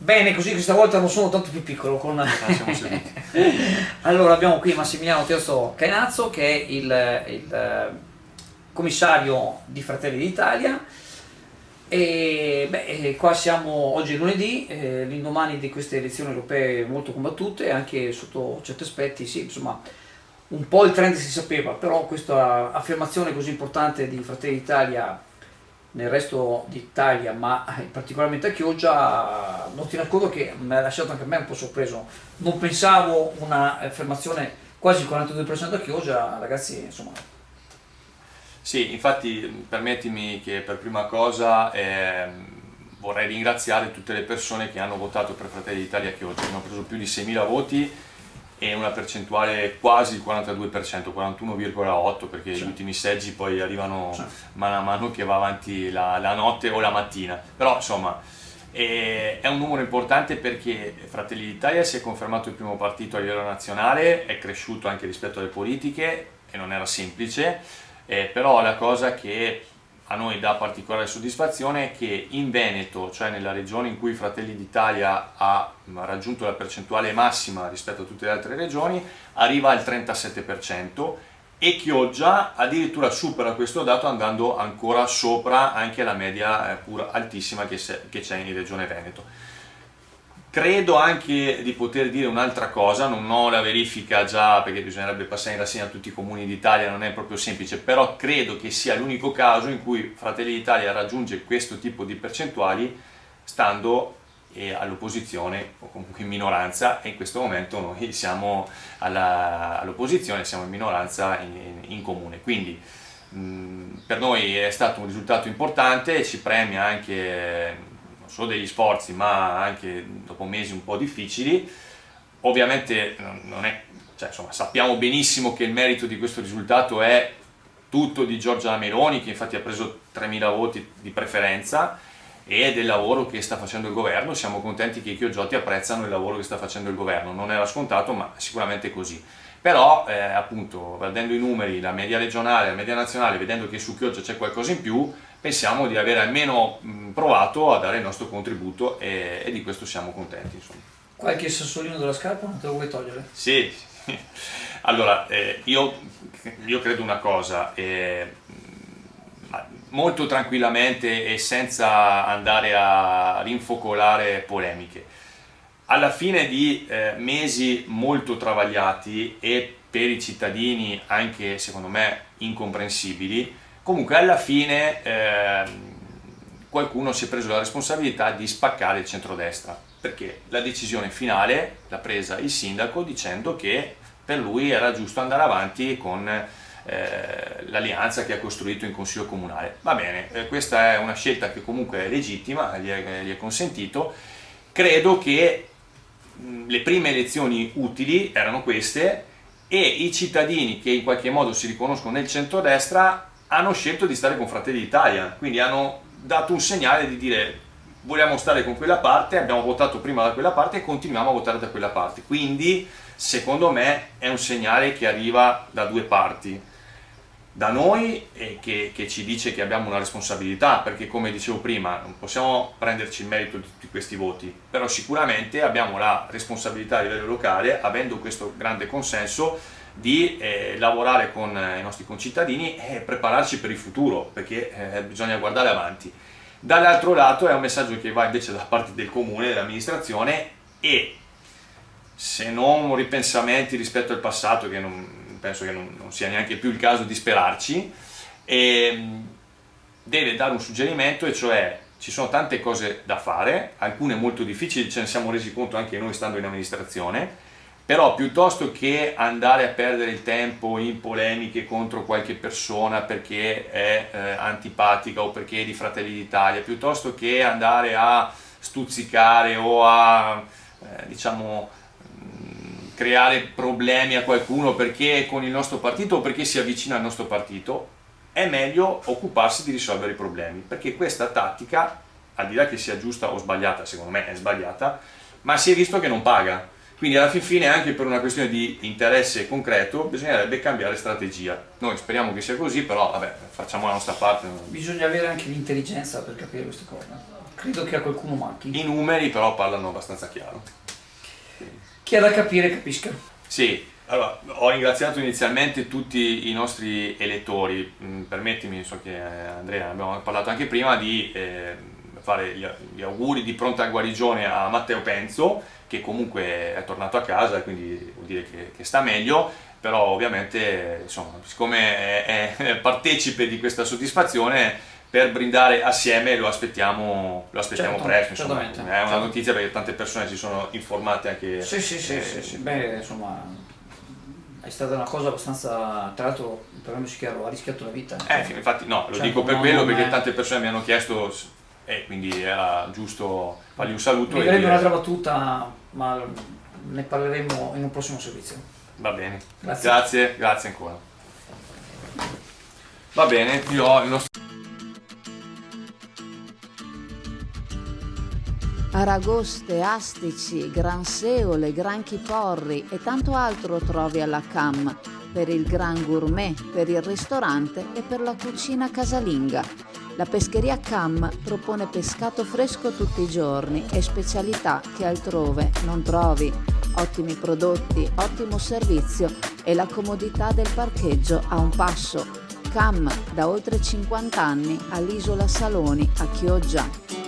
Bene, così questa volta non sono tanto più piccolo. Siamo seduti. Allora, abbiamo qui Massimiliano Terzo Cainazzo, che è commissario di Fratelli d'Italia. E beh, qua siamo oggi è lunedì, l'indomani di queste elezioni europee molto combattute, anche sotto certi aspetti, sì, insomma, un po' il trend si sapeva, però questa affermazione così importante di Fratelli d'Italia nel resto d'Italia, ma particolarmente a Chioggia, non ti nascondo che mi ha lasciato anche a me un po' sorpreso. Non pensavo una affermazione quasi 42% a Chioggia, ragazzi, insomma. Sì, infatti permettimi che per prima cosa vorrei ringraziare tutte le persone che hanno votato per Fratelli d'Italia che oggi hanno preso più di 6.000 voti e una percentuale quasi il 42%, 41,8% perché gli Cioè, ultimi seggi poi arrivano cioè, mano a mano che va avanti la notte o la mattina. Però insomma è un numero importante perché Fratelli d'Italia si è confermato il primo partito a livello nazionale, è cresciuto anche rispetto alle politiche e non era semplice, però la cosa che a noi dà particolare soddisfazione è che in Veneto, cioè nella regione in cui Fratelli d'Italia ha raggiunto la percentuale massima rispetto a tutte le altre regioni, arriva al 37% e Chioggia addirittura supera questo dato andando ancora sopra anche la media pur altissima che c'è in regione Veneto. Credo anche di poter dire un'altra cosa, non ho la verifica già perché bisognerebbe passare in rassegna a tutti i comuni d'Italia, non è proprio semplice, però credo che sia l'unico caso in cui Fratelli d'Italia raggiunge questo tipo di percentuali stando all'opposizione o comunque in minoranza e in questo momento noi siamo all'opposizione, siamo in minoranza in comune. Quindi per noi è stato un risultato importante e ci premia anche non solo degli sforzi ma anche dopo mesi un po' difficili. Ovviamente non è, cioè, insomma, sappiamo benissimo che il merito di questo risultato è tutto di Giorgia Meloni, che infatti ha preso 3.000 voti di preferenza, e del lavoro che sta facendo il governo. Siamo contenti che i chioggioti apprezzano il lavoro che sta facendo il governo, non era scontato ma sicuramente è così. Però appunto vedendo i numeri, la media regionale, la media nazionale, vedendo che su Chioggia c'è qualcosa in più, pensiamo di avere almeno provato a dare il nostro contributo e di questo siamo contenti, insomma. qualche sassolino della scarpa non te lo vuoi togliere? Sì, sì. Allora io credo una cosa, molto tranquillamente e senza andare a rinfocolare polemiche. Alla fine di mesi molto travagliati e per i cittadini anche secondo me incomprensibili, comunque alla fine qualcuno si è preso la responsabilità di spaccare il centrodestra, perché la decisione finale l'ha presa il sindaco dicendo che per lui era giusto andare avanti con l'alleanza che ha costruito in Consiglio Comunale. Va bene, questa è una scelta che comunque è legittima, gli è consentito. Credo che le prime elezioni utili erano queste e i cittadini che in qualche modo si riconoscono nel centrodestra hanno scelto di stare con Fratelli d'Italia, quindi hanno dato un segnale di dire vogliamo stare con quella parte, abbiamo votato prima da quella parte e continuiamo a votare da quella parte. Quindi secondo me è un segnale che arriva da due parti, da noi che ci dice che abbiamo una responsabilità, perché come dicevo prima non possiamo prenderci il merito di tutti questi voti, però sicuramente abbiamo la responsabilità a livello locale, avendo questo grande consenso, di lavorare con i nostri concittadini e prepararci per il futuro, perché bisogna guardare avanti. Dall'altro lato è un messaggio che va invece da parte del comune, dell'amministrazione, e se non ripensamenti rispetto al passato, che penso che non sia neanche più il caso di sperarci, deve dare un suggerimento, e cioè ci sono tante cose da fare, alcune molto difficili, ce ne siamo resi conto anche noi stando in amministrazione, però piuttosto che andare a perdere il tempo in polemiche contro qualche persona perché è antipatica o perché è di Fratelli d'Italia, piuttosto che andare a stuzzicare o a diciamo creare problemi a qualcuno perché è con il nostro partito o perché si avvicina al nostro partito, è meglio occuparsi di risolvere i problemi, perché questa tattica, al di là che sia giusta o sbagliata, secondo me è sbagliata, ma si è visto che non paga. Quindi alla fin fine, anche per una questione di interesse concreto, bisognerebbe cambiare strategia. Noi speriamo che sia così, però vabbè, facciamo la nostra parte. Bisogna avere anche l'intelligenza per capire queste cose. credo che a qualcuno manchi. I numeri però parlano abbastanza chiaro. Chi ha da capire capisca. Sì, allora ho ringraziato inizialmente tutti i nostri elettori. Permettimi, so che Andrea abbiamo parlato anche prima, di fare gli auguri di pronta guarigione a Matteo Penzo, che comunque è tornato a casa, quindi vuol dire che sta meglio, però ovviamente insomma, siccome è partecipe di questa soddisfazione, per brindare assieme lo aspettiamo Certo, presto, insomma. certamente, È una certo. notizia perché tante persone si sono informate anche. Sì. Beh, insomma, è stata una cosa abbastanza, tra l'altro, parliamoci chiaro, ha rischiato la vita. Infatti no, lo Cioè, dico per no, quello, non perché è- tante persone mi hanno chiesto e quindi era giusto fargli un saluto Mi e verrebbe dire, un'altra battuta, ma ne parleremo in un prossimo servizio. va bene, Grazie. grazie ancora. Va bene, io ho il nostro. Aragoste, astici, granseole, granchi porri e tanto altro trovi alla CAM, per il gran gourmet, per il ristorante e per la cucina casalinga. La pescheria CAM propone pescato fresco tutti i giorni e specialità che altrove non trovi. Ottimi prodotti, ottimo servizio e la comodità del parcheggio a un passo. CAM da oltre 50 anni all'Isola Saloni a Chioggia.